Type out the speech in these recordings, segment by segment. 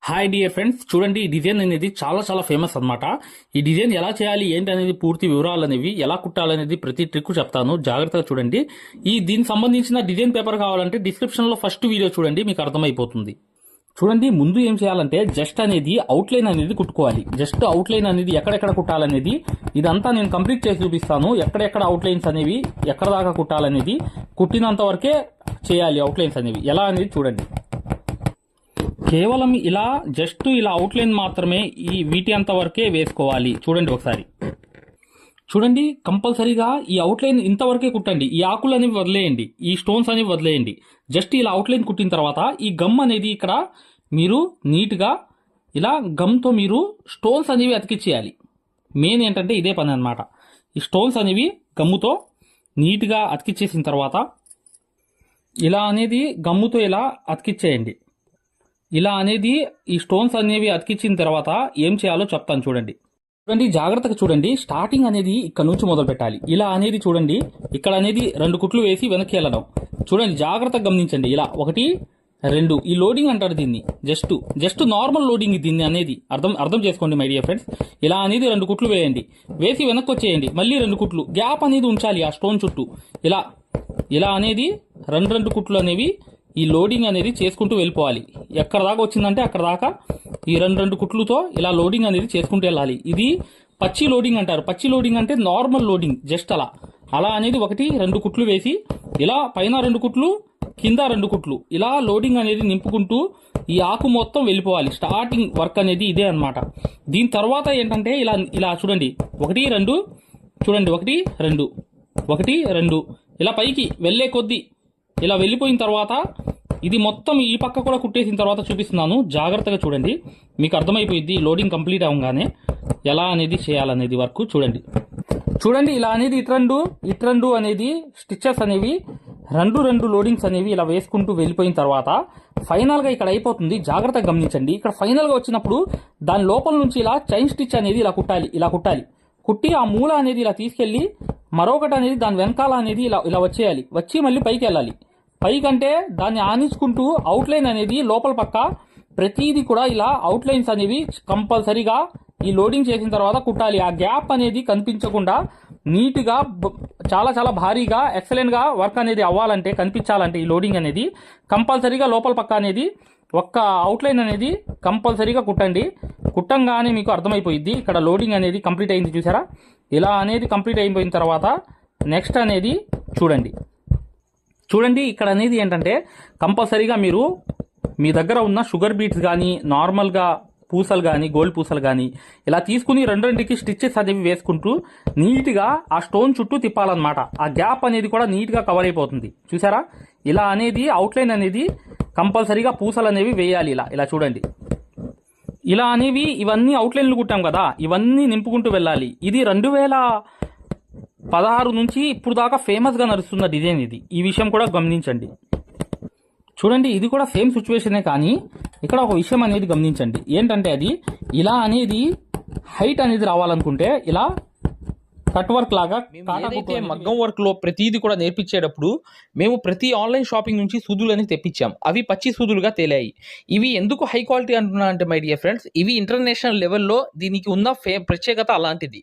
Hi dear friends, చూడండి ఈ design అనేది చాలా ఫేమస్ అన్నమాట. ఈ డిజైన్ ఎలా చేయాలి ఏంటి అనేది పూర్తి వివరాలు అనేవి ఎలా కుట్టాలనేది ప్రతి ట్రిక్ చెప్తాను, జాగ్రత్తగా చూడండి. దీనికి సంబంధించిన డిజైన్ పేపర్ కావాలంటే డిస్క్రిప్షన్ లో ఫస్ట్ వీడియో చూడండి, మీకు అర్థమైపోతుంది. చూడండి, ముందు ఏం చేయాలంటే జస్ట్ అనేది అవుట్లైన్ అనేది కుట్టుకోవాలి. జస్ట్ అవుట్లైన్ అనేది ఎక్కడెక్కడ కుట్టాలనేది ఇదంతా నేను కంప్లీట్ చేసి చూపిస్తాను. ఎక్కడెక్కడ అవుట్లైన్స్ అనేవి ఎక్కడ దాకా కుట్టాలనేది కుట్టినంత వరకే చేయాలి. అవుట్లైన్స్ అనేవి ఎలా అనేది చూడండి. కేవలం ఇలా జస్ట్ ఇలా అవుట్లైన్ మాత్రమే వీటి అంత వరకే వేసుకోవాలి. చూడండి ఒకసారి చూడండి, కంపల్సరీగా ఈ అవుట్లైన్ ఇంతవరకే కుట్టండి. ఈ ఆకులు అనేవి వదిలేయండి, ఈ స్టోన్స్ అనేవి వదిలేయండి. జస్ట్ ఇలా అవుట్లైన్ కుట్టిన తర్వాత ఈ గమ్ అనేది ఇక్కడ మీరు నీట్గా ఇలా గమ్తో మీరు స్టోన్స్ అనేవి అతికిచ్చేయాలి. మెయిన్ ఏంటంటే ఇదే పని అనమాట. ఈ స్టోన్స్ అనేవి గమ్ముతో నీట్గా అతికిచ్చేసిన తర్వాత ఇలా అనేది గమ్ముతో ఇలా అతికిచ్చేయండి. ఇలా అనేది ఈ స్టోన్స్ అనేవి అతికించిన తర్వాత ఏం చేయాలో చెప్తాను చూడండి. జాగ్రత్తగా చూడండి. స్టార్టింగ్ అనేది ఇక్కడ నుంచి మొదలు పెట్టాలి. ఇలా అనేది చూడండి, ఇక్కడ అనేది 2 కుట్లు వేసి వెనక్కి వెళ్ళడం. చూడండి, జాగ్రత్తగా గమనించండి. ఇలా 1 2 ఈ లోడింగ్ అంటారు దీన్ని. జస్ట్ నార్మల్ లోడింగ్ దీన్ని అనేది అర్థం చేసుకోండి మై డియర్ ఫ్రెండ్స్. ఇలా అనేది 2 కుట్లు వేయండి, వేసి వెనక్కి వచ్చేయండి. మళ్ళీ 2 కుట్లు గ్యాప్ అనేది ఉంచాలి ఆ స్టోన్ చుట్టూ. ఇలా అనేది 2 కుట్లు అనేవి ఈ లోడింగ్ అనేది చేసుకుంటూ వెళ్ళిపోవాలి. ఎక్కడ దాకా వచ్చిందంటే అక్కడ దాకా ఈ 2 కుట్లుతో ఇలా లోడింగ్ అనేది చేసుకుంటూ వెళ్ళాలి. ఇది పచ్చి లోడింగ్ అంటారు. పచ్చి లోడింగ్ అంటే నార్మల్ లోడింగ్. జస్ట్ అలా అనేది 1 2 కుట్లు వేసి ఇలా పైన 2 కుట్లు కింద 2 కుట్లు ఇలా లోడింగ్ అనేది నింపుకుంటూ ఈ ఆకు మొత్తం వెళ్ళిపోవాలి. స్టార్టింగ్ వర్క్ అనేది ఇదే అనమాట. దీని తర్వాత ఏంటంటే ఇలా చూడండి, 1 2 చూడండి, 1 2 1 2 ఇలా పైకి వెళ్ళే కొద్దీ ఇలా వెళ్ళిపోయిన తర్వాత ఇది మొత్తం ఈ పక్క కూడా కుట్టేసిన తర్వాత చూపిస్తున్నాను. జాగ్రత్తగా చూడండి, మీకు అర్థమైపోయింది లోడింగ్ కంప్లీట్ అవ్వగానే ఎలా అనేది చేయాలనేది వర్క్ చూడండి. ఇలా అనేది ఇట్రండు అనేది స్టిచెస్ అనేవి 2 లోడింగ్స్ అనేవి ఇలా వేసుకుంటూ వెళ్ళిపోయిన తర్వాత ఫైనల్ గా ఇక్కడ అయిపోతుంది. జాగ్రత్తగా గమనించండి. ఇక్కడ ఫైనల్ గా వచ్చినప్పుడు దాని లోపల నుంచి ఇలా చైన్ స్టిచ్ అనేది ఇలా కుట్టాలి. కుట్టి ఆ మూల అనేది ఇలా తీసుకెళ్లి మరొకటి అనేది దాని వెనకాల అనేది ఇలా వచ్చేయాలి. వచ్చి మళ్ళీ పైకి వెళ్ళాలి. పైకంటే దాన్ని ఆనించుకుంటూ అవుట్లైన్ అనేది లోపల పక్క ప్రతిదీ కూడా ఇలా అవుట్లైన్స్ అనేవి కంపల్సరీగా ఈ లోడింగ్ చేసిన తర్వాత కుట్టాలి. ఆ గ్యాప్ అనేది కనిపించకుండా నీట్గా చాలా భారీగా ఎక్సలెంట్ గా వర్క్ అనేది అవ్వాలంటే కనిపించాలంటే ఈ లోడింగ్ అనేది కంపల్సరీగా లోపల పక్క అనేది ఒక్క అవుట్లైన్ అనేది కంపల్సరీగా కుట్టండి. కుట్టంగానే మీకు అర్థమైపోయింది ఇక్కడ లోడింగ్ అనేది కంప్లీట్ అయింది. చూసారా, ఇలా అనేది కంప్లీట్ అయిపోయిన తర్వాత నెక్స్ట్ అనేది చూడండి ఇక్కడ అనేది ఏంటంటే కంపల్సరీగా మీరు మీ దగ్గర ఉన్న షుగర్ బీట్స్ కానీ నార్మల్గా పూసలు కానీ గోల్డ్ పూసలు కానీ ఇలా తీసుకుని 2కి స్టిచ్చెస్ అనేవి వేసుకుంటూ నీట్గా ఆ స్టోన్ చుట్టూ తిప్పాలన్నమాట. ఆ గ్యాప్ అనేది కూడా నీట్గా కవర్ అయిపోతుంది. చూసారా, ఇలా అనేది అవుట్లైన్ అనేది కంపల్సరీగా పూసలు అనేవి వేయాలి. ఇలా చూడండి, ఇలా అనేవి ఇవన్నీ అవుట్లైన్లు కుట్టాం కదా, ఇవన్నీ నింపుకుంటూ వెళ్ళాలి. ఇది 2016 నుంచి ఇప్పుడు దాకా ఫేమస్ గా నడుస్తున్న డిజైన్ ఇది. ఈ విషయం కూడా గమనించండి. చూడండి, ఇది కూడా సేమ్ సిచ్యువేషనే, కానీ ఇక్కడ ఒక విషయం అనేది గమనించండి. ఏంటంటే అది ఇలా అనేది హైట్ అనేది రావాలనుకుంటే ఇలా కట్ వర్క్ లాగా మగ్గం వర్క్ లో ప్రతిదీ కూడా నేర్పించేటప్పుడు మేము ప్రతి ఆన్లైన్ షాపింగ్ నుంచి సూదులని తెప్పించాం. అవి పచ్చి సూదులుగా తేలాయి. ఇవి ఎందుకు హై క్వాలిటీ అంటున్నా అంటే మై డియర్ ఫ్రెండ్స్, ఇవి ఇంటర్నేషనల్ లెవెల్లో దీనికి ఉన్న ప్రత్యేకత అలాంటిది.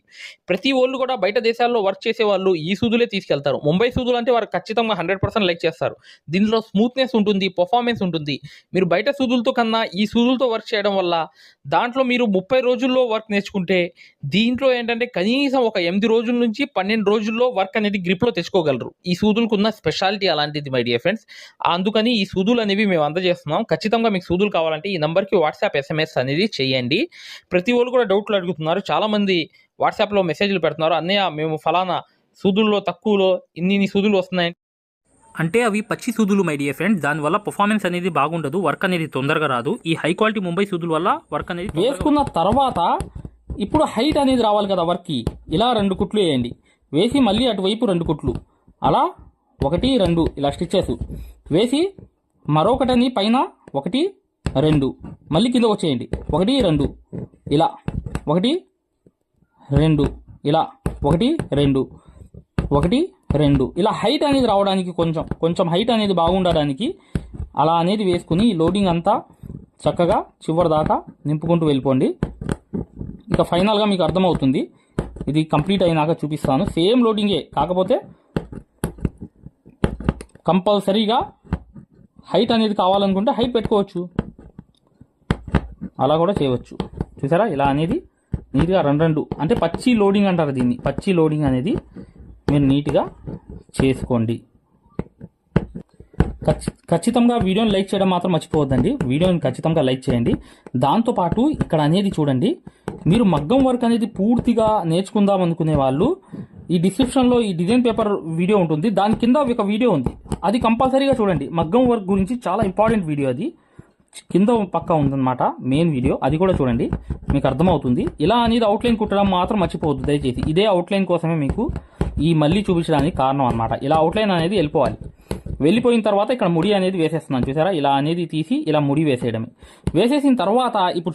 ప్రతి వాళ్ళు కూడా బయట దేశాల్లో వర్క్ చేసే వాళ్ళు ఈ సూదులే తీసుకెళ్తారు. ముంబై సూదులు అంటే వారు ఖచ్చితంగా 100% లైక్ చేస్తారు. దీనిలో స్మూత్నెస్ ఉంటుంది, పర్ఫార్మెన్స్ ఉంటుంది. మీరు బయట సూదులతో కన్నా ఈ సూదులతో వర్క్ చేయడం వల్ల దాంట్లో మీరు 30 రోజుల్లో వర్క్ నేర్చుకుంటే దీంట్లో ఏంటంటే కనీసం ఒక 8 రోజుల నుంచి 12 రోజుల్లో వర్క్ అనేది గ్రిప్ లో తెచ్చుకోగలరు. ఈ సూదులకు ఉన్న స్పెషాలిటీ అలాంటిది మై డియర్ ఫ్రెండ్స్. అందుకని ఈ సూదులు అనేవి మేము అందజేస్తున్నాం. ఖచ్చితంగా మీకు సూదులు కావాలంటే ఈ నంబర్కి వాట్సాప్ SMS అనేది చేయండి. ప్రతి వాళ్ళు కూడా డౌట్లు అడుగుతున్నారు. చాలా మంది వాట్సాప్ లో మెసేజ్లు పెడుతున్నారు, అన్నయ్య మేము ఫలానా సూదుల్లో తక్కువలో ఇన్ని సూదులు వస్తున్నాయి అంటే అవి పచ్చి సూదులు మై డియర్ ఫ్రెండ్స్. దానివల్ల పర్ఫార్మెన్స్ అనేది బాగుండదు, వర్క్ అనేది తొందరగా రాదు. ఈ హై క్వాలిటీ ముంబై సూదుల వల్ల వర్క్ అనేది వేసుకున్న తర్వాత ఇప్పుడు హైట్ అనేది రావాలి కదా వర్క్కి. ఇలా 2 కుట్లు వేయండి, వేసి మళ్ళీ అటువైపు 2 కుట్లు అలా 1 2 ఇలా స్టిచ్చెస్ వేసి మరొకటని పైన 1 2 మళ్ళీ కింద వచ్చేయండి. 1 2 ఇలా 1 2 ఇలా 1 2 1 2 ఇలా హైట్ అనేది రావడానికి కొంచెం హైట్ అనేది బాగుండడానికి అలా అనేది వేసుకుని లోడింగ్ అంతా చక్కగా చివరి దాకా నింపుకుంటూ వెళ్ళిపోండి. ఇక ఫైనల్గా మీకు అర్థమవుతుంది. ఇది కంప్లీట్ అయినాక చూపిస్తాను. సేమ్ లోడింగే, కాకపోతే కంపల్సరీగా హైట్ అనేది కావాలనుకుంటే హైట్ పెట్టుకోవచ్చు, అలా కూడా చేయవచ్చు. చూసారా, ఇలా అనేది నీట్గా రెండు అంటే పచ్చి లోడింగ్ అంటారు దీన్ని. పచ్చి లోడింగ్ అనేది మీరు నీట్గా చేసుకోండి. ఖచ్చితంగా వీడియోని లైక్ చేయడం మాత్రం మర్చిపోవద్దండి. వీడియోని ఖచ్చితంగా లైక్ చేయండి. దాంతోపాటు ఇక్కడ అనేది చూడండి, మీరు మగ్గం వర్క్ అనేది పూర్తిగా నేర్చుకుందాం అనుకునే వాళ్ళు ఈ డిస్క్రిప్షన్లో ఈ డిజైన్ పేపర్ వీడియో ఉంటుంది, దాని కింద ఒక వీడియో ఉంది, అది కంపల్సరీగా చూడండి. మగ్గం వర్క్ గురించి చాలా ఇంపార్టెంట్ వీడియో, అది కింద పక్క ఉందన్నమాట మెయిన్ వీడియో, అది కూడా చూడండి, మీకు అర్థమవుతుంది. ఇలా అనేది అవుట్లైన్ కుట్టడం మాత్రం మర్చిపోవద్దు దయచేసి. ఇదే అవుట్లైన్ కోసమే మీకు ఈ మళ్ళీ చూపించడానికి కారణం అనమాట. ఇలా అవుట్లైన్ అనేది వెళ్ళిపోవాలి. వెళ్ళిపోయిన తర్వాత ఇక్కడ ముడి అనేది వేసేస్తున్నాను. చూసారా, ఇలా అనేది తీసి ఇలా ముడి వేసేయడమే. వేసేసిన తర్వాత ఇప్పుడు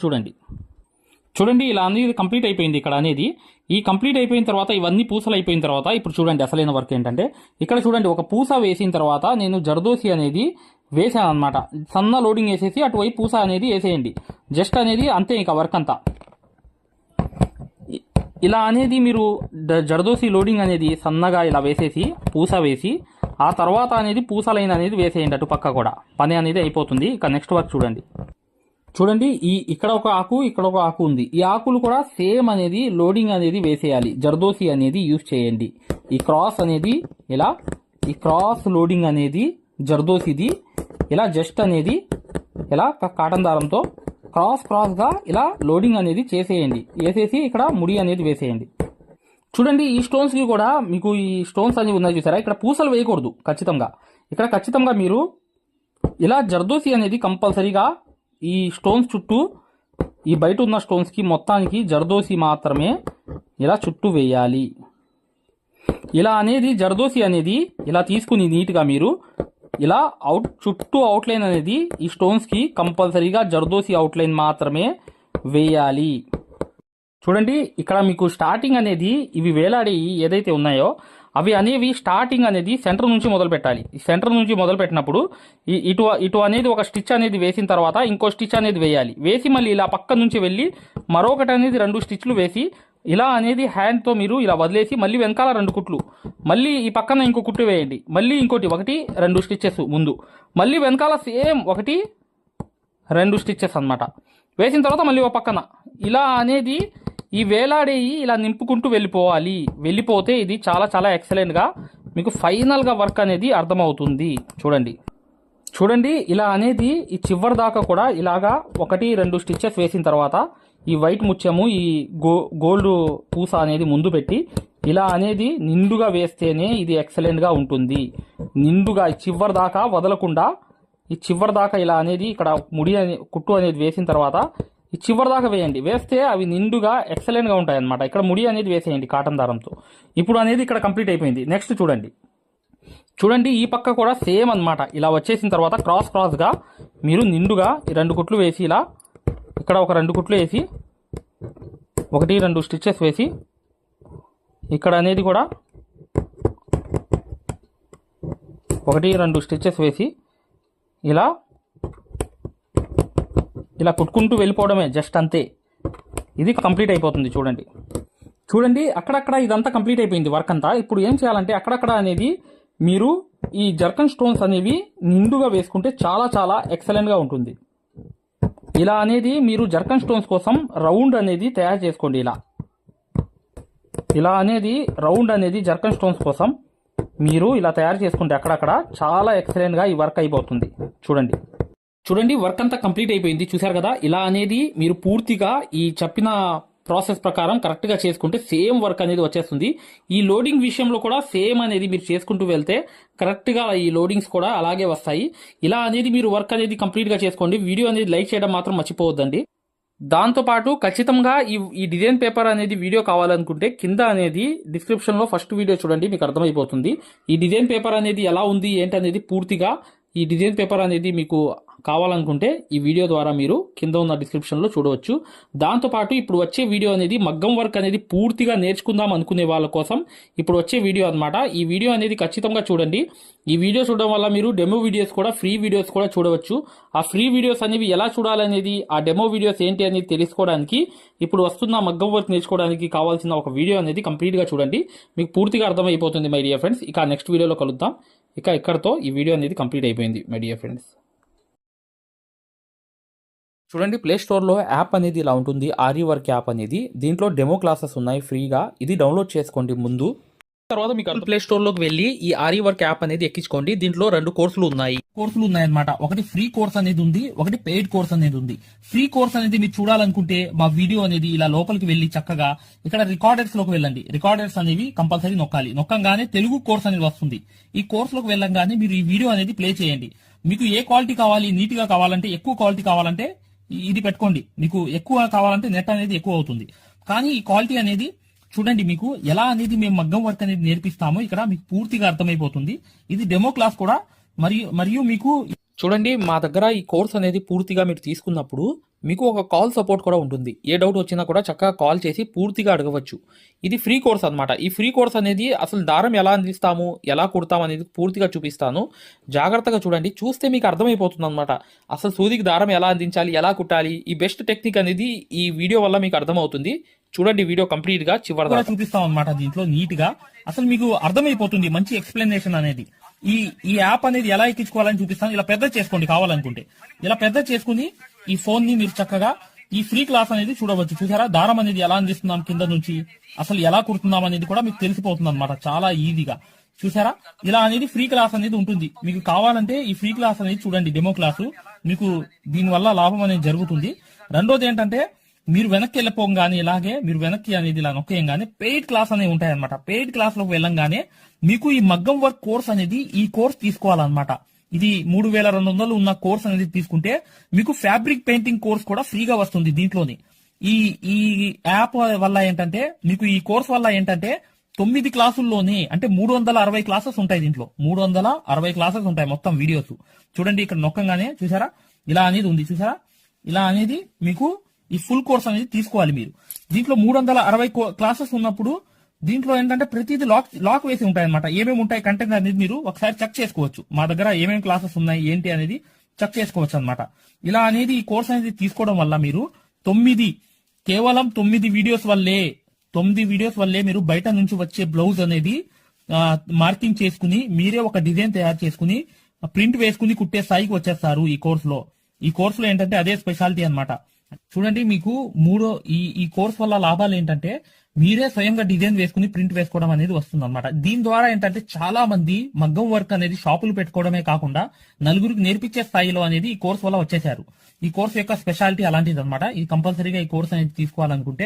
చూడండి ఇలా అనేది కంప్లీట్ అయిపోయింది. ఇక్కడ అనేది ఈ కంప్లీట్ అయిపోయిన తర్వాత ఇవన్నీ పూసలు అయిపోయిన తర్వాత ఇప్పుడు చూడండి అసలైన వర్క్ ఏంటంటే, ఇక్కడ చూడండి ఒక పూస వేసిన తర్వాత నేను జర్దోసి అనేది వేసాను అనమాట. సన్న లోడింగ్ వేసేసి అటువైపు పూస అనేది వేసేయండి. జస్ట్ అనేది అంతే, ఇక వర్క్ అంతా ఇలా అనేది మీరు జర్దోసి లోడింగ్ అనేది సన్నగా ఇలా వేసేసి పూస వేసి ఆ తర్వాత అనేది పూస లైన్ అనేది వేసేయండి. అటు పక్క కూడా పని అనేది అయిపోతుంది. ఇక నెక్స్ట్ వర్క్ చూడండి ఇక్కడ ఒక ఆకు, ఇక్కడ ఒక ఆకు ఉంది. ఈ ఆకులు కూడా సేమ్ అనేది లోడింగ్ అనేది వేసేయాలి. జర్దోసి అనేది యూజ్ చేయండి. ఈ క్రాస్ అనేది ఇలా, ఈ క్రాస్ లోడింగ్ అనేది జర్దోసిది ఇలా జస్ట్ అనేది ఇలా కాటన్ దారంతో క్రాస్గా ఇలా లోడింగ్ అనేది చేసేయండి. వేసేసి ఇక్కడ ముడి అనేది వేసేయండి. చూడండి ఈ స్టోన్స్ కి కూడా మీకు ఈ స్టోన్స్ అనేవి ఉన్నాయి చూసారా, ఇక్కడ పూసలు వేయకూడదు ఖచ్చితంగా. ఇక్కడ ఖచ్చితంగా మీరు ఇలా జర్దోసి అనేది కంపల్సరీగా ఈ స్టోన్స్ చుట్టూ, ఈ బయట ఉన్న స్టోన్స్ కి మొత్తానికి జర్దోసి మాత్రమే ఇలా చుట్టూ వేయాలి. ఇలా అనేది జర్దోసి అనేది ఇలా తీసుకుని నీట్గా మీరు ఇలా చుట్టూ అవుట్లైన్ అనేది ఈ స్టోన్స్ కి కంపల్సరీగా జర్దోసి అవుట్లైన్ మాత్రమే వేయాలి. చూడండి ఇక్కడ మీకు స్టార్టింగ్ అనేది ఇవి వేలాడి ఏదైతే ఉన్నాయో అవి అనేవి స్టార్టింగ్ అనేది సెంటర్ నుంచి మొదలు పెట్టాలి. ఈ సెంటర్ నుంచి మొదలు పెట్టినప్పుడు ఇటు అనేది ఒక స్టిచ్ అనేది వేసిన తర్వాత ఇంకో స్టిచ్ అనేది వేయాలి. వేసి మళ్ళీ ఇలా పక్క నుంచి వెళ్ళి మరొకటి అనేది 2 స్టిచ్లు వేసి ఇలా అనేది హ్యాండ్తో మీరు ఇలా వదిలేసి మళ్ళీ వెనకాల 2 కుట్లు, మళ్ళీ ఈ పక్కన ఇంకో కుట్టు వేయండి, మళ్ళీ ఇంకోటి 1-2 స్టిచ్చెస్ ముందు, మళ్ళీ వెనకాల సేమ్ 1-2 స్టిచ్చెస్ అన్నమాట. వేసిన తర్వాత మళ్ళీ ఒక పక్కన ఇలా అనేది ఈ వేలాడేయి ఇలా నింపుకుంటూ వెళ్ళిపోవాలి. వెళ్ళిపోతే ఇది చాలా చాలా ఎక్సలెంట్గా మీకు ఫైనల్గా వర్క్ అనేది అర్థమవుతుంది. చూడండి ఇలా అనేది ఈ చివరి దాకా కూడా ఇలాగా 1-2 స్టిచ్చెస్ వేసిన తర్వాత ఈ వైట్ ముత్యము ఈ గోల్డ్ పూస అనేది ముందు పెట్టి ఇలా అనేది నిండుగా వేస్తేనే ఇది ఎక్సలెంట్గా ఉంటుంది. నిండుగా చివరి దాకా వదలకుండా ఈ చివరి దాకా ఇలా అనేది ఇక్కడ ముడి కుట్టు అనేది వేసిన తర్వాత ఈ చివరి దాకా వేయండి. వేస్తే అవి నిండుగా ఎక్సలెంట్గా ఉంటాయి అన్నమాట. ఇక్కడ ముడి అనేది వేసేయండి కాటన్ దారంతో. ఇప్పుడు అనేది ఇక్కడ కంప్లీట్ అయిపోయింది. నెక్స్ట్ చూడండి ఈ పక్క కూడా సేమ్ అన్నమాట. ఇలా వచ్చేసిన తర్వాత క్రాస్గా మీరు నిండుగా ఈ 2 కుట్లు వేసి ఇలా ఇక్కడ ఒక 2 కుట్లు వేసి 1-2 స్టిచ్చెస్ వేసి ఇక్కడ అనేది కూడా 1-2 స్టిచ్చెస్ వేసి ఇలా కుట్టుకుంటూ వెళ్ళిపోవడమే, జస్ట్ అంతే. ఇది కంప్లీట్ అయిపోతుంది. చూడండి అక్కడక్కడ ఇదంతా కంప్లీట్ అయిపోయింది వర్క్ అంతా. ఇప్పుడు ఏం చేయాలంటే అక్కడక్కడ అనేది మీరు ఈ జర్కన్ స్టోన్స్ అనేవి నిండుగా వేసుకుంటే చాలా చాలా ఎక్సలెంట్గా ఉంటుంది. ఇలా అనేది మీరు జర్కన్ స్టోన్స్ కోసం రౌండ్ అనేది తయారు చేసుకోండి. ఇలా అనేది రౌండ్ అనేది జర్కన్ స్టోన్స్ కోసం మీరు ఇలా తయారు చేసుకుంటే అక్కడక్కడ చాలా ఎక్సలెంట్గా ఈ వర్క్ అయిపోతుంది. చూడండి వర్క్ అంతా కంప్లీట్ అయిపోయింది. చూసారు కదా, ఇలా అనేది మీరు పూర్తిగా ఈ చెప్పిన ప్రాసెస్ ప్రకారం కరెక్ట్గా చేసుకుంటే సేమ్ వర్క్ అనేది వచ్చేస్తుంది. ఈ లోడింగ్ విషయంలో కూడా సేమ్ అనేది మీరు చేసుకుంటూ వెళ్తే కరెక్ట్గా ఈ లోడింగ్స్ కూడా అలాగే వస్తాయి. ఇలా అనేది మీరు వర్క్ అనేది కంప్లీట్గా చేసుకోండి. వీడియో అనేది లైక్ చేయడం మాత్రం మర్చిపోవద్దండి. దాంతోపాటు ఖచ్చితంగా ఈ డిజైన్ పేపర్ అనేది వీడియో కావాలనుకుంటే కింద అనేది డిస్క్రిప్షన్లో ఫస్ట్ వీడియో చూడండి, మీకు అర్థమైపోతుంది. ఈ డిజైన్ పేపర్ అనేది ఎలా ఉంది ఏంటనేది పూర్తిగా ఈ డిజైన్ పేపర్ అనేది మీకు కావాలనుకుంటే ఈ వీడియో ద్వారా మీరు కింద ఉన్న డిస్క్రిప్షన్లో చూడవచ్చు. దాంతోపాటు ఇప్పుడు వచ్చే వీడియో అనేది మగ్గం వర్క్ అనేది పూర్తిగా నేర్చుకుందాం అనుకునే వాళ్ళ కోసం ఇప్పుడు వచ్చే వీడియో అన్నమాట. ఈ వీడియో అనేది ఖచ్చితంగా చూడండి. ఈ వీడియో చూడడం వల్ల మీరు డెమో వీడియోస్ కూడా ఫ్రీ వీడియోస్ కూడా చూడవచ్చు. ఆ ఫ్రీ వీడియోస్ అనేవి ఎలా చూడాలనేది, ఆ డెమో వీడియోస్ ఏంటి అనేది తెలుసుకోవడానికి ఇప్పుడు వస్తున్న మగ్గం వర్క్ నేర్చుకోవడానికి కావాల్సిన ఒక వీడియో అనేది కంప్లీట్గా చూడండి. మీకు పూర్తిగా అర్థమైపోతుంది మై డియర్ ఫ్రెండ్స్. ఇక నెక్స్ట్ వీడియోలో కలుద్దాం. ఇక ఇక్కడతో ఈ వీడియో అనేది కంప్లీట్ అయిపోయింది మై డియర్ ఫ్రెండ్స్. చూడండి, ప్లే స్టోర్లో యాప్ అనేది ఇలా ఉంటుంది, ఆరి వర్క్ యాప్ అనేది. దీంట్లో డెమో క్లాసెస్ ఉన్నాయి ఫ్రీగా. ఇది డౌన్లోడ్ చేసుకోండి ముందు. తర్వాత మీకు ప్లే స్టోర్లోకి వెళ్ళి ఈ ఆరి వర్క్ యాప్ అనేది ఎక్కించుకోండి. దీంట్లో 2 కోర్సులు ఉన్నాయన్నమాట. ఒకటి ఫ్రీ కోర్స్ అనేది ఉంది, ఒకటి పెయిడ్ కోర్స్ అనేది ఉంది. ఫ్రీ కోర్స్ అనేది మీరు చూడాలనుకుంటే మా వీడియో అనేది ఇలా లోపలికి వెళ్ళి చక్కగా ఇక్కడ రికార్డర్స్ లోకి వెళ్ళండి. రికార్డర్స్ అనేవి కంపల్సరీ నొక్కాలి. నొక్కంగానే తెలుగు కోర్స్ అనేది వస్తుంది. ఈ కోర్స్ లోకి వెళ్ళంగానే మీరు ఈ వీడియో అనేది ప్లే చేయండి. మీకు ఏ క్వాలిటీ కావాలి, నీట్ గా కావాలంటే, ఎక్కువ క్వాలిటీ కావాలంటే ఇది పెట్టుకోండి. మీకు ఎక్కువ కావాలంటే నెట్ అనేది ఎక్కువ అవుతుంది. కానీ ఈ క్వాలిటీ అనేది చూడండి, మీకు ఎలా అనేది మేము మగ్గం వర్క్ అనేది నేర్పిస్తామో ఇక్కడ మీకు పూర్తిగా అర్థమైపోతుంది. ఇది డెమో క్లాస్ కూడా. మరియు మీకు చూడండి, మా దగ్గర ఈ కోర్స్ అనేది పూర్తిగా మీరు తీసుకున్నప్పుడు మీకు ఒక కాల్ సపోర్ట్ కూడా ఉంటుంది. ఏ డౌట్ వచ్చినా కూడా చక్కగా కాల్ చేసి పూర్తిగా అడగవచ్చు. ఇది ఫ్రీ కోర్స్ అన్నమాట. ఈ ఫ్రీ కోర్స్ అనేది అసలు దారం ఎలా అందిస్తాము, ఎలా కుడతాము అనేది పూర్తిగా చూపిస్తాను. జాగ్రత్తగా చూడండి. చూస్తే మీకు అర్థమైపోతుంది అనమాట. అసలు సూదికి దారం ఎలా అందించాలి, ఎలా కుట్టాలి, ఈ బెస్ట్ టెక్నిక్ అనేది ఈ వీడియో వల్ల మీకు అర్థమవుతుంది. చూడండి, వీడియో కంప్లీట్ గా చివరిగా చూపిస్తాం అనమాట. దీంట్లో నీట్ గా అసలు మీకు అర్థమైపోతుంది. మంచి ఎక్స్ప్లెనేషన్ అనేది. ఈ యాప్ అనేది ఎలా ఎక్కించుకోవాలని చూపిస్తాను. ఇలా పెద్ద చేసుకోండి కావాలనుకుంటే. ఇలా పెద్ద చేసుకుని ఈ ఫోన్ ని మీరు చక్కగా ఈ ఫ్రీ క్లాస్ అనేది చూడవచ్చు. చూసారా, దారం అనేది ఎలా అందిస్తున్నాం కింద నుంచి, అసలు ఎలా కుడుతున్నాం అనేది కూడా మీకు తెలిసిపోతుంది అనమాట. చాలా ఈజీగా చూసారా. ఇలా అనేది ఫ్రీ క్లాస్ అనేది ఉంటుంది. మీకు కావాలంటే ఈ ఫ్రీ క్లాస్ అనేది చూడండి, డెమో క్లాసు. మీకు దీనివల్ల లాభం అనేది జరుగుతుంది. రెండోది ఏంటంటే, మీరు వెనక్కి వెళ్ళిపోగానే ఇలాగే మీరు వెనక్కి అనేది ఇలా నొక్కేయంగానే పెయిడ్ క్లాస్ అనేవి ఉంటాయి అనమాట. పెయిడ్ క్లాస్ లోకి వెళ్ళంగానే మీకు ఈ మగ్గం వర్క్ కోర్స్ అనేది ఈ కోర్స్ తీసుకోవాలన్నమాట. ఇది 3200 ఉన్న కోర్స్ అనేది తీసుకుంటే మీకు ఫ్యాబ్రిక్ పెయింటింగ్ కోర్స్ కూడా ఫ్రీగా వస్తుంది దీంట్లోని. ఈ యాప్ వల్ల ఏంటంటే, మీకు ఈ కోర్స్ వల్ల ఏంటంటే 9 క్లాసుల్లోనే అంటే 360 క్లాసెస్ ఉంటాయి. దీంట్లో 360 క్లాసెస్ ఉంటాయి మొత్తం వీడియోస్. చూడండి, ఇక్కడ నొక్కంగానే చూసారా ఇలా అనేది ఉంది. చూసారా, ఇలా అనేది మీకు ఈ ఫుల్ కోర్స్ అనేది తీసుకోవాలి మీరు. దీంట్లో 360 క్లాసెస్ ఉన్నప్పుడు దీంట్లో ఏంటంటే ప్రతిదీ లాక్ వేసి ఉంటాయి అనమాట. ఏమేమి ఉంటాయి కంటెంట్ అనేది మీరు ఒకసారి చెక్ చేసుకోవచ్చు. మా దగ్గర ఏమేమి క్లాసెస్ ఉన్నాయి ఏంటి అనేది చెక్ చేసుకోవచ్చు అనమాట. ఇలా అనేది ఈ కోర్స్ అనేది తీసుకోవడం వల్ల మీరు కేవలం 9 వీడియోస్ వల్లే మీరు బయట నుంచి వచ్చే బ్లౌజ్ అనేది మార్కింగ్ చేసుకుని మీరే ఒక డిజైన్ తయారు చేసుకుని ప్రింట్ వేసుకుని కుట్టే స్థాయికి వచ్చేస్తారు ఈ కోర్సులో ఏంటంటే అదే స్పెషాలిటీ అన్నమాట. చూడండి, మీకు ఈ కోర్స్ వల్ల లాభాలు ఏంటంటే మీరే స్వయంగా డిజైన్ వేసుకుని ప్రింట్ వేసుకోవడం అనేది వస్తుంది అనమాట. దీని ద్వారా ఏంటంటే చాలా మంది మగ్గం వర్క్ అనేది షాపులు పెట్టుకోవడమే కాకుండా నలుగురికి నేర్పించే స్థాయిలో అనేది ఈ కోర్స్ వల్ల వచ్చేసారు. ఈ కోర్స్ యొక్క స్పెషాలిటీ అలాంటిది అనమాట. ఇది కంపల్సరీగా ఈ కోర్స్ అనేది తీసుకోవాలనుకుంటే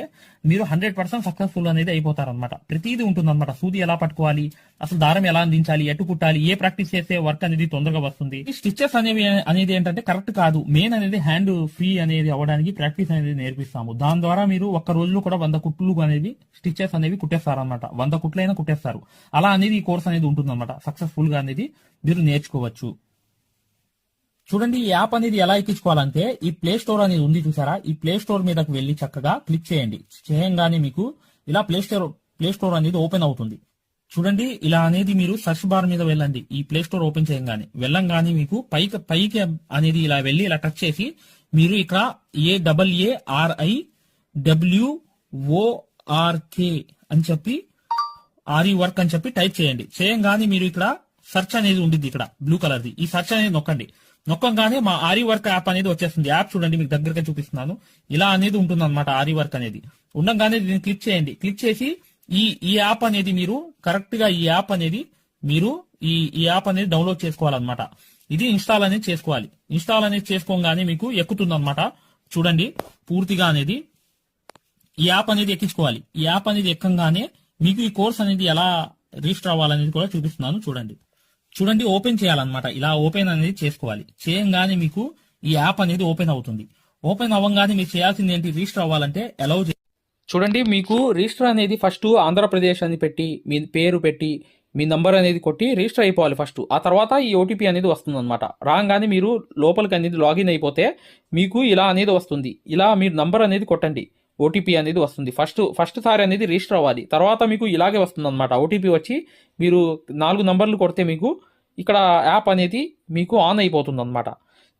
మీరు 100% సక్సెస్ఫుల్ అనేది అయిపోతారనమాట. ప్రతిదీ ఉంటుంది అనమాట. సూది ఎలా పట్టుకోవాలి, అసలు దారం ఎలా అందించాలి, ఎటు కుట్టాలి, ఏ ప్రాక్టీస్ చేస్తే వర్క్ అనేది తొందరగా వస్తుంది. ఈ స్టిచెస్ అనేది ఏంటంటే కరెక్ట్ కాదు. మెయిన్ అనేది హ్యాండ్ ఫ్రీ అనేది అవ్వడానికి ప్రాక్టీస్ అనేది నేర్పిస్తాము. దాని ద్వారా మీరు ఒక్క రోజులో కూడా 100 కుట్లు అనేది స్టిచెస్ అనేవి కుట్టేస్తారనమాట. 100 కుట్లైనా కుట్టేస్తారు. అలా అనేది ఈ కోర్స్ అనేది ఉంటుంది అనమాట. సక్సెస్ఫుల్ గా అనేది మీరు నేర్చుకోవచ్చు. చూడండి, ఈ యాప్ అనేది ఎలా ఎక్కించుకోవాలంటే ఈ ప్లే స్టోర్ అనేది ఉంది చూసారా. ఈ ప్లే స్టోర్ మీదకి వెళ్ళి చక్కగా క్లిక్ చేయండి. చేయంగానే మీకు ఇలా ప్లే స్టోర్ అనేది ఓపెన్ అవుతుంది. చూడండి, ఇలా అనేది మీరు సర్చ్ బార్ మీద వెళ్ళండి. ఈ ప్లే స్టోర్ ఓపెన్ వెళ్ళంగానే మీకు పైకి అనేది ఇలా వెళ్ళి ఇలా టచ్ చేసి మీరు ఇక్కడ AARIWORK అని చెప్పి ఆరి వర్క్ అని చెప్పి టైప్ చేయండి. చేయంగానే మీరు ఇక్కడ సెర్చ్ అనేది ఉంటుంది, ఇక్కడ బ్లూ కలర్ ది. ఈ సెర్చ్ అనేది నొక్కంగానే మా ఆరి వర్క్ యాప్ అనేది వచ్చేస్తుంది. యాప్ చూడండి, మీకు దగ్గరగా చూపిస్తున్నాను. ఇలా అనేది ఉంటుంది అనమాట. ఆరి వర్క్ అనేది ఉండగానే దీన్ని క్లిక్ చేయండి. క్లిక్ చేసి ఈ యాప్ అనేది మీరు కరెక్ట్ గా ఈ యాప్ అనేది డౌన్లోడ్ చేసుకోవాలన్నమాట. ఇది ఇన్స్టాల్ అనేది చేసుకోవాలి. ఇన్స్టాల్ అనేది చేసుకోగానే మీకు ఎక్కుతుంది అనమాట. చూడండి, పూర్తిగా అనేది ఈ యాప్ అనేది ఎక్కించుకోవాలి. ఈ యాప్ అనేది ఎక్కంగానే మీకు ఈ కోర్స్ అనేది ఎలా రిజిస్టర్ అవ్వాలనేది కూడా చూపిస్తున్నాను. చూడండి, ఓపెన్ చేయాలన్నమాట. ఇలా ఓపెన్ అనేది చేసుకోవాలి. చేయంగానే మీకు ఈ యాప్ అనేది ఓపెన్ అవుతుంది. ఓపెన్ అవ్వగానే మీరు చేయాల్సింది ఏంటి, రిజిస్టర్ అవ్వాలంటే చూడండి, మీకు రిజిస్టర్ అనేది ఫస్ట్ ఆంధ్రప్రదేశ్ అని పెట్టి మీ పేరు పెట్టి మీ నంబర్ అనేది కొట్టి రిజిస్టర్ అయిపోవాలి ఫస్ట్. ఆ తర్వాత ఈ ఓటీపీ అనేది వస్తుంది అనమాట. రాగానే మీరు లోపలికి అనేది లాగిన్ అయిపోతే మీకు ఇలా అనేది వస్తుంది. ఇలా మీరు నంబర్ అనేది కొట్టండి, ఓటీపీ అనేది వస్తుంది. ఫస్ట్ సారి అనేది రిజిస్టర్ అవ్వాలి. తర్వాత మీకు ఇలాగే వస్తుంది అనమాట. ఓటీపీ వచ్చి మీరు 4 నంబర్లు కొడితే మీకు ఇక్కడ యాప్ అనేది మీకు ఆన్ అయిపోతుంది అనమాట.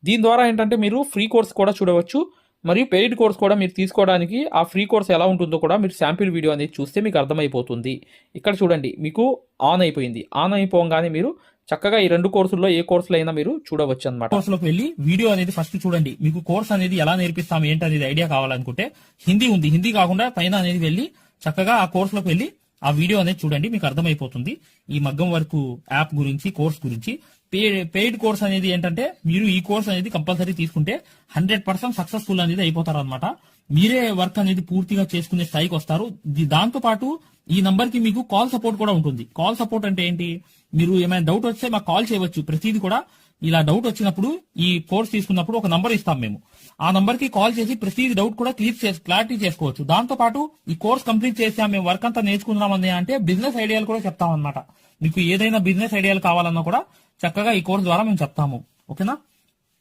దీని ద్వారా ఏంటంటే మీరు ఫ్రీ కోర్స్ కూడా చూడవచ్చు, మరియు పెయిడ్ కోర్స్ కూడా మీరు తీసుకోవడానికి ఆ ఫ్రీ కోర్స్ ఎలా ఉంటుందో కూడా మీరు శాంపిల్ వీడియో అనేది చూస్తే మీకు అర్థమైపోతుంది. ఇక్కడ చూడండి మీకు ఆన్ అయిపోయింది. ఆన్ అయిపోగానే మీరు చక్కగా ఈ 2 కోర్సుల్లో ఏ కోర్సులో అయినా మీరు చూడవచ్చు అనమాట. కోర్సులోకి వెళ్ళి వీడియో అనేది ఫస్ట్ చూడండి. మీకు కోర్స్ అనేది ఎలా నేర్పిస్తాం ఏంటి అనేది ఐడియా కావాలనుకుంటే హిందీ ఉంది, హిందీ కాకుండా పైన అనేది వెళ్ళి చక్కగా ఆ కోర్సులోకి వెళ్ళి ఆ వీడియో అనేది చూడండి, మీకు అర్థమైపోతుంది ఈ మగ్గం వర్క్ యాప్ గురించి, కోర్స్ గురించి. పెయిడ్ కోర్స్ అనేది ఏంటంటే మీరు ఈ కోర్స్ అనేది కంపల్సరీ తీసుకుంటే 100% సక్సెస్ఫుల్ అనేది అయిపోతారు అనమాట. మీరే వర్క్ అనేది పూర్తిగా చేసుకునే స్థాయికి వస్తారు. దాంతో పాటు ఈ నంబర్ కి మీకు కాల్ సపోర్ట్ కూడా ఉంటుంది. కాల్ సపోర్ట్ అంటే ఏంటి, మీరు ఏమైనా డౌట్ వస్తే మాకు కాల్ చేయవచ్చు. ప్రతిదీ కూడా ఇలా డౌట్ వచ్చినప్పుడు ఈ కోర్స్ తీసుకున్నప్పుడు ఒక నంబర్ ఇస్తాం మేము. ఆ నంబర్ కి కాల్ చేసి ప్రతి డౌట్ కూడా క్లారిటీ చేసుకోవచ్చు. దాంతో పాటు ఈ కోర్స్ కంప్లీట్ చేసాం, మేము వర్క్ అంతా నేర్చుకున్నామని అంటే బిజినెస్ ఐడియాలు కూడా చెప్తాం అనమాట. మీకు ఏదైనా బిజినెస్ ఐడియాలు కావాలన్నా కూడా చక్కగా ఈ కోర్స్ ద్వారా మేము చెప్తాము. ఓకేనా?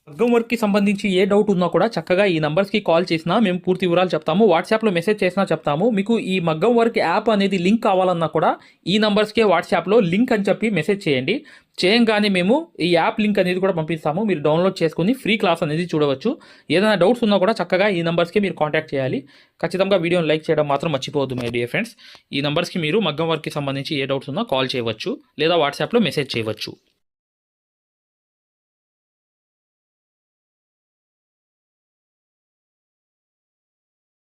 మగ్గం వర్క్ కి సంబంధించి ఏ డౌట్ ఉన్నా కూడా చక్కగా ఈ నంబర్స్ కి కాల్ చేసినా మేము పూర్తి వివరాలు చెప్తాము. వాట్సాప్ లో మెసేజ్ చేసినా చెప్తాము. మీకు ఈ మగ్గం వర్క్ యాప్ అనేది లింక్ కావాలన్నా కూడా ఈ నంబర్స్ కే వాట్సాప్ లో లింక్ అని చెప్పి మెసేజ్ చేయండి. చేయంగానే మేము ఈ యాప్ లింక్ అనేది కూడా పంపిస్తాము. మీరు డౌన్లోడ్ చేసుకుని ఫ్రీ క్లాస్ అనేది చూడవచ్చు. ఏదైనా డౌట్స్ ఉన్నా కూడా చక్కగా ఈ నంబర్స్కి మీరు కాంటాక్ట్ చేయాలి. ఖచ్చితంగా వీడియోని లైక్ చేయడం మాత్రం మర్చిపోవద్దు మై డియర్ ఫ్రెండ్స్. ఈ నంబర్స్కి మీరు మగ్గం వర్క్కి సంబంధించి ఏ డౌట్స్ ఉన్నా కాల్ చేయవచ్చు లేదా వాట్సాప్లో మెసేజ్ చేయవచ్చు.